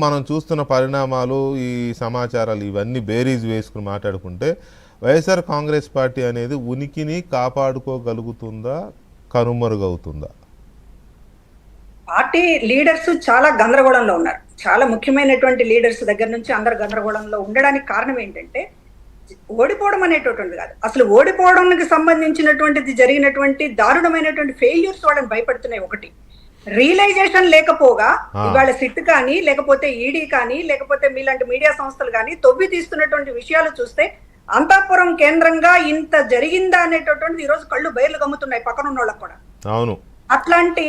మనం చూస్తున్న పరిణామాలు ఈ సమాచారాలు ఇవన్నీ బేరీజ్ వేసుకుని మాట్లాడుకుంటే వైఎస్ఆర్ కాంగ్రెస్ పార్టీ అనేది ఉనికిని కాపాడుకోగలుగుతుందా కనుమరుగవుతుందా? పార్టీ లీడర్స్ చాలా గందరగోళంలో ఉన్నారు. చాలా ముఖ్యమైనటువంటి లీడర్స్ దగ్గర నుంచి అందరు గందరగోళంలో ఉండడానికి కారణం ఏంటంటే ఓడిపోవడం అనేటటువంటిది కాదు, అసలు ఓడిపోవడానికి సంబంధించినటువంటిది జరిగినటువంటి దారుణమైనటువంటి ఫెయిల్యూర్స్ వాళ్ళని భయపడుతున్నాయి. ఒకటి రియలైజేషన్ లేకపోగా ఇవాళ సిట్ కానీ లేకపోతే ఈడీ కానీ లేకపోతే మీలాంటి మీడియా సంస్థలు కానీ తొవ్వి తీస్తున్నటువంటి విషయాలు చూస్తే అంతఃపురం కేంద్రంగా ఇంత జరిగిందా అనేటటువంటిది ఈ రోజు కళ్ళు బయర్లు గమ్ముతున్నాయి పక్కన ఉన్న వాళ్ళకి కూడా. అవును, అట్లాంటి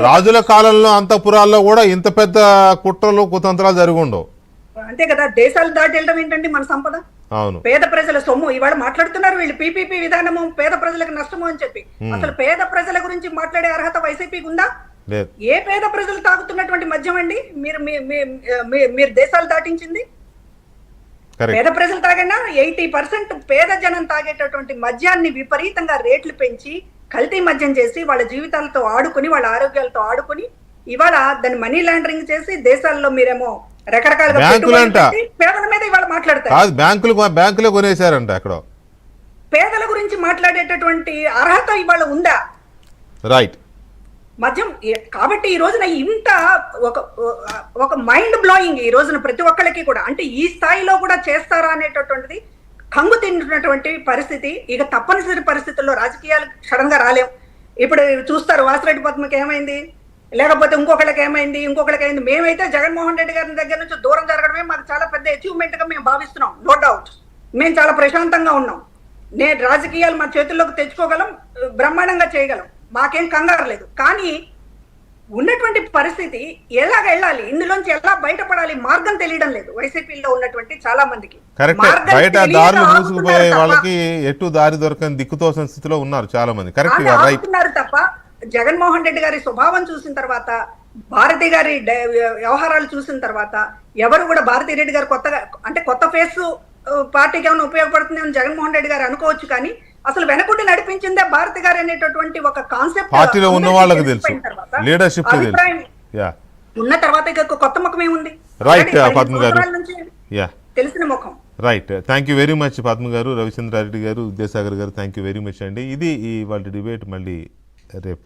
రాజుల కాలంలో అంతఃపురాల్లో కూడా ఇంత పెద్ద కుట్రలు కుతంత్రాలు జరిగి ఉండవు. అంతే కదా, దేశాలు దాటి వెళ్ళడం ఏంటంటే మన సంపద, అవును, పేద ప్రజల సొమ్ము. ఇవాళ మాట్లాడుతున్నారు వీళ్ళు పీపీపీ విధానము పేద ప్రజలకు నష్టము అని చెప్పి. అసలు పేద ప్రజల గురించి మాట్లాడే అర్హత వైసీపీకి ఉందా? ఏ పేద ప్రజలు తాగుతున్నటువంటి మద్యం అండి మీరు దేశాలు దాటించింది? పేద ప్రజలు తాగైనా 80% పేద జనం తాగేటటువంటి మద్యాన్ని విపరీతంగా రేట్లు పెంచి కల్తీ మద్యం చేసి వాళ్ళ జీవితాలతో ఆడుకుని వాళ్ళ ఆరోగ్యాలతో ఆడుకుని ఇవాళ దాన్ని మనీ లాండరింగ్ చేసి దేశాల్లో మీరేమో రకరకాలుగా పేదల మీద ఇవాళ మాట్లాడతారు. బ్యాంకులు కొనేశారంట. అక్కడ పేదల గురించి మాట్లాడేటటువంటి అర్హత ఇవాళ ఉందా? రైట్. మద్యం కాబట్టి ఈ రోజున ఇంత ఒక మైండ్ బ్లోయింగ్ ఈ రోజున ప్రతి ఒక్కరికి కూడా, అంటే ఈ స్థాయిలో కూడా చేస్తారా అనేటటువంటిది కంగు తింటున్నటువంటి పరిస్థితి. ఇక తప్పనిసరి పరిస్థితుల్లో రాజకీయాలు సడన్ గా రాలేం. ఇప్పుడు చూస్తారు వాసిరెడ్డి పద్మకి ఏమైంది, లేకపోతే ఇంకొకళ్ళకి ఏమైంది, ఇంకొకళ్ళకి అయింది. మేమైతే జగన్మోహన్ రెడ్డి గారి దగ్గర నుంచి దూరం జరగడమే మాకు చాలా పెద్ద అచీవ్మెంట్ గా మేము భావిస్తున్నాం. నో డౌట్ మేము చాలా ప్రశాంతంగా ఉన్నాం. నేను రాజకీయాలు మా చేతుల్లోకి తెచ్చుకోగలం, బ్రహ్మాండంగా చేయగలం, మాకేం కంగారు లేదు. కానీ ఉన్నటువంటి పరిస్థితి ఎలాగ వెళ్ళాలి, ఇందులోంచి ఎలా బయటపడాలి మార్గం తెలియడం లేదు వైసీపీలో ఉన్నటువంటి చాలా మందికి. బయట దారులు మూసుకుపోయే వాళ్ళకి ఎటు దారి దొరకని దిక్కుతోసిన స్థితిలో ఉన్నారు చాలా మంది. కరెక్ట్ తప్ప జగన్మోహన్ రెడ్డి గారి స్వభావం చూసిన తర్వాత, భారతి గారి వ్యవహారాలు చూసిన తర్వాత ఎవరు కూడా భారతీ రెడ్డి గారు కొత్తగా అంటే కొత్త ఫేస్ పార్టీకి ఏమైనా ఉపయోగపడుతుంది అని జగన్మోహన్ రెడ్డి గారు అనుకోవచ్చు. కానీ అసలు వెనకుండి నడిపించిందే భారతి గారు అనేటటువంటి ఒక కాన్సెప్ట్ పార్టీలో ఉన్న వాళ్ళకి తెలుసు, లీడర్షిప్ ఉన్న తర్వాత ఇక కొత్త ముఖం ఏముంది? రైట్ పద్మ గారు, తెలిసిన ముఖం. Right. Thank you very much Padma గారు, రవిచంద్రారెడ్డి గారు, విద్యాసాగర్ గారు, థ్యాంక్ యూ వెరీ మచ్ అండి. ఇది వాళ్ళ డిబేట్. మళ్ళీ రేపు